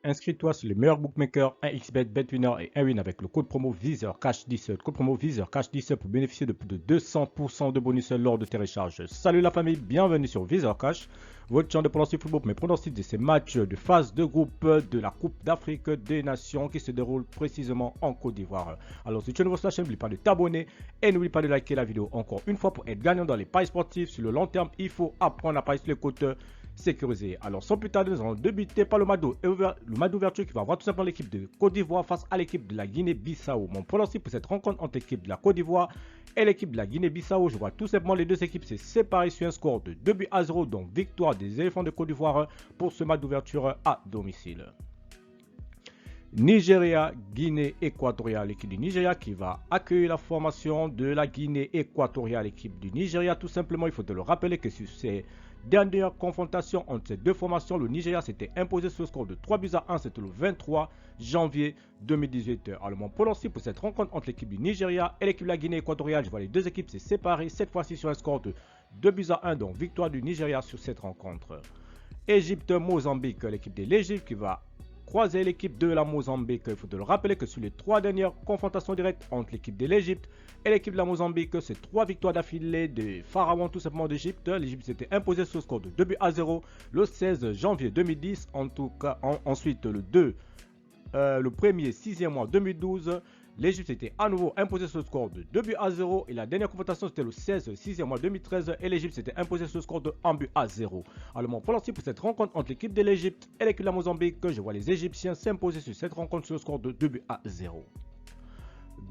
inscris-toi sur les meilleurs bookmakers 1xBet, BetWinner et 1win avec le code promo VISEURCASH17. Code promo VISEURCASH17 pour bénéficier de plus de 200% de bonus lors de tes recharges. Salut la famille, bienvenue sur VISEURCASH, votre chaîne de pronostic football, mes pronostics de ces matchs de phase de groupe de la Coupe d'Afrique des Nations qui se déroule précisément en Côte d'Ivoire. Alors si tu es nouveau sur la chaîne, n'oublie pas de t'abonner et n'oublie pas de liker la vidéo. Encore une fois, pour être gagnant dans les paris sportifs sur le long terme, il faut apprendre à parier sur les côtes sécurisé. Alors sans plus tarder, nous allons débuter par le match d'ouverture qui va avoir tout simplement l'équipe de Côte d'Ivoire face à l'équipe de la Guinée-Bissau. Mon pronostic pour cette rencontre entre l'équipe de la Côte d'Ivoire et l'équipe de la Guinée-Bissau, je vois tout simplement les deux équipes se séparer sur un score de 2-0, donc victoire des éléphants de Côte d'Ivoire pour ce match d'ouverture à domicile. Nigeria, Guinée équatoriale, l'équipe du Nigeria qui va accueillir la formation de la Guinée équatoriale. L'équipe du Nigeria, tout simplement, il faut te le rappeler que sur ces dernière confrontation entre ces deux formations, le Nigeria s'était imposé sur le score de 3-1, c'était le 23 janvier 2018. Alors mon pronostic pour cette rencontre entre l'équipe du Nigeria et l'équipe de la Guinée équatoriale, je vois les deux équipes se séparer, cette fois-ci sur un score de 2-1, donc victoire du Nigeria sur cette rencontre. Égypte-Mozambique, l'équipe de l'Égypte qui va croiser l'équipe de la Mozambique. Il faut te le rappeler que sur les trois dernières confrontations directes entre l'équipe de l'Égypte et l'équipe de la Mozambique, c'est 3 victoires d'affilée des pharaons tout simplement d'Égypte. L'Égypte s'était imposée sur le score de 2-0 le 16 janvier 2010. En tout cas, ensuite le 1er 6e mois 2012. L'Égypte était à nouveau imposée sur le score de 2-0 et la dernière confrontation c'était le 16 6e mois 2013 et l'Égypte s'était imposée sur le score de 1-0. Alors mon pronostic pour cette rencontre entre l'équipe de l'Égypte et l'équipe de la Mozambique, je vois les Égyptiens s'imposer sur cette rencontre sur le score de 2-0.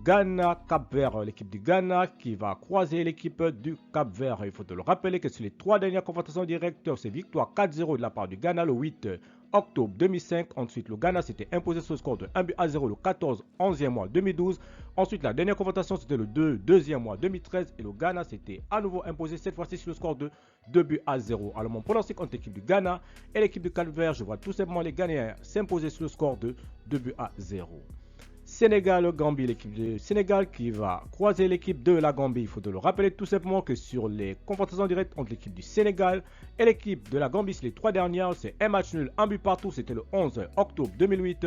Ghana, Cap-Vert, l'équipe du Ghana qui va croiser l'équipe du Cap-Vert. Il faut te le rappeler que sur les 3 dernières confrontations directes, c'est victoire 4-0 de la part du Ghana le 8 octobre 2005. Ensuite, le Ghana s'était imposé sur le score de 1-0 le 14 11e mois 2012. Ensuite, la dernière confrontation, c'était le 2e mois 2013. Et le Ghana s'était à nouveau imposé cette fois-ci sur le score de 2-0. Alors, mon pronostic entre l'équipe du Ghana et l'équipe du Cap-Vert, je vois tout simplement les Ghanéens s'imposer sur le score de 2-0. Sénégal-Gambie, l'équipe du Sénégal qui va croiser l'équipe de la Gambie. Il faut te le rappeler tout simplement que sur les confrontations directes entre l'équipe du Sénégal et l'équipe de la Gambie, sur les 3 dernières, c'est un match nul, un but partout, c'était le 11 octobre 2008.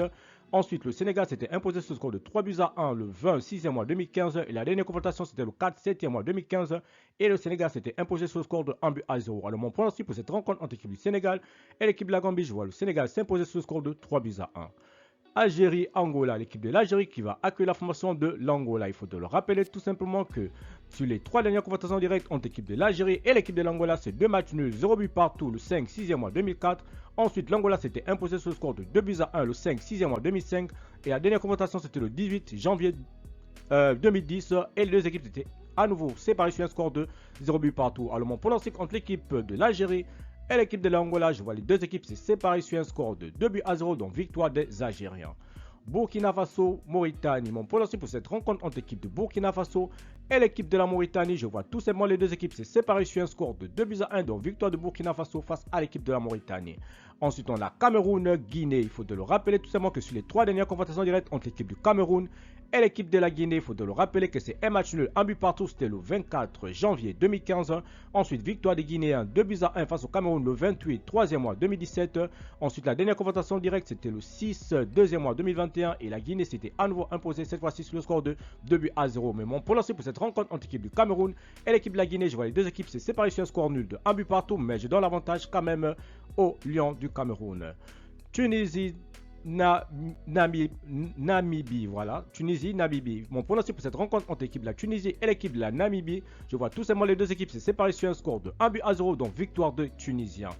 Ensuite, le Sénégal s'était imposé sur le score de 3-1 le 26e mois 2015. Et la dernière confrontation, c'était le 4-7e mois 2015. Et le Sénégal s'était imposé sur le score de 1-0. Alors, mon pronostic pour cette rencontre entre l'équipe du Sénégal et l'équipe de la Gambie, je vois le Sénégal s'imposer sur le score de 3-1. Algérie-Angola, l'équipe de l'Algérie qui va accueillir la formation de l'Angola. Il faut te le rappeler tout simplement que sur les 3 dernières confrontations directes entre l'équipe de l'Algérie et l'équipe de l'Angola, c'est 2 matchs nuls, 0 but partout le 5-6e mois 2004. Ensuite, l'Angola s'était imposé sur le score de 2-1 le 5-6e mois 2005. Et la dernière confrontation, c'était le 18 janvier 2010. Et les deux équipes étaient à nouveau séparées sur un score de 0 but partout. Alors, mon pronostic entre l'équipe de l'Algérie et l'équipe de l'Angola, je vois les deux équipes se séparer sur un score de 2-0, donc victoire des Algériens. Burkina Faso, Mauritanie. Mon pronostic pour cette rencontre entre l'équipe de Burkina Faso et l'équipe de la Mauritanie, je vois tout simplement les deux équipes se séparer sur un score de 2-1, donc victoire de Burkina Faso face à l'équipe de la Mauritanie. Ensuite, on a Cameroun-Guinée. Il faut te le rappeler tout simplement que sur les 3 dernières confrontations directes entre l'équipe du Cameroun et l'équipe de la Guinée, il faut te le rappeler que c'est un match nul, un but partout, c'était le 24 janvier 2015. Ensuite, victoire des Guinéens 2-1 face au Cameroun le 28 3e mois 2017. Ensuite, la dernière confrontation directe, c'était le 6 2e mois 2021 et la Guinée s'était à nouveau imposée cette fois-ci sur le score de 2-0. Mais mon pronostic pour cette rencontre entre l'équipe du Cameroun et l'équipe de la Guinée, je vois les deux équipes se séparer sur un score nul de 1 but partout, mais je donne l'avantage quand même aux Lions du Cameroun. Tunisie, Namibie, voilà, Tunisie, Namibie. Mon pronostic pour cette rencontre entre l'équipe de la Tunisie et l'équipe de la Namibie, je vois tout simplement les deux équipes se séparer sur un score de 1-0, donc victoire de Tunisiens.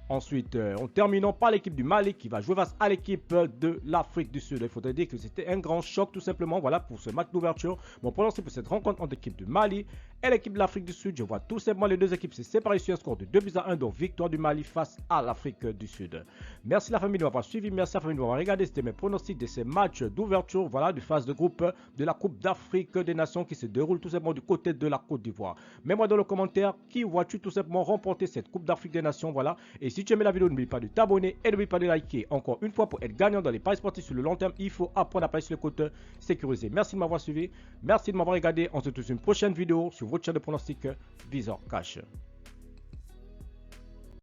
Ensuite, en terminant par l'équipe du Mali qui va jouer face à l'équipe de l'Afrique du Sud. Il faudrait dire que c'était un grand choc tout simplement, voilà, pour ce match d'ouverture. Mon pronostic pour cette rencontre entre l'équipe du Mali et l'équipe de l'Afrique du Sud, je vois tout simplement les deux équipes se séparer sur un score de 2-1, donc victoire du Mali face à l'Afrique du Sud. Merci la famille de m'avoir suivi, merci la famille de m'avoir regardé. C'était mes pronostics de ces matchs d'ouverture, voilà, du phase de groupe de la Coupe d'Afrique des Nations qui se déroule tout simplement du côté de la Côte d'Ivoire. Mets-moi dans le commentaire qui vois-tu tout simplement remporter cette Coupe d'Afrique des Nations, voilà. Et si tu aimais la vidéo, n'oublie pas de t'abonner et n'oublie pas de liker. Encore une fois, pour être gagnant dans les paris sportifs sur le long terme, il faut apprendre à parier sur les côtes sécurisées. Merci de m'avoir suivi, merci de m'avoir regardé. On se retrouve sur une prochaine vidéo sur votre chaîne de pronostic VISEURCASH.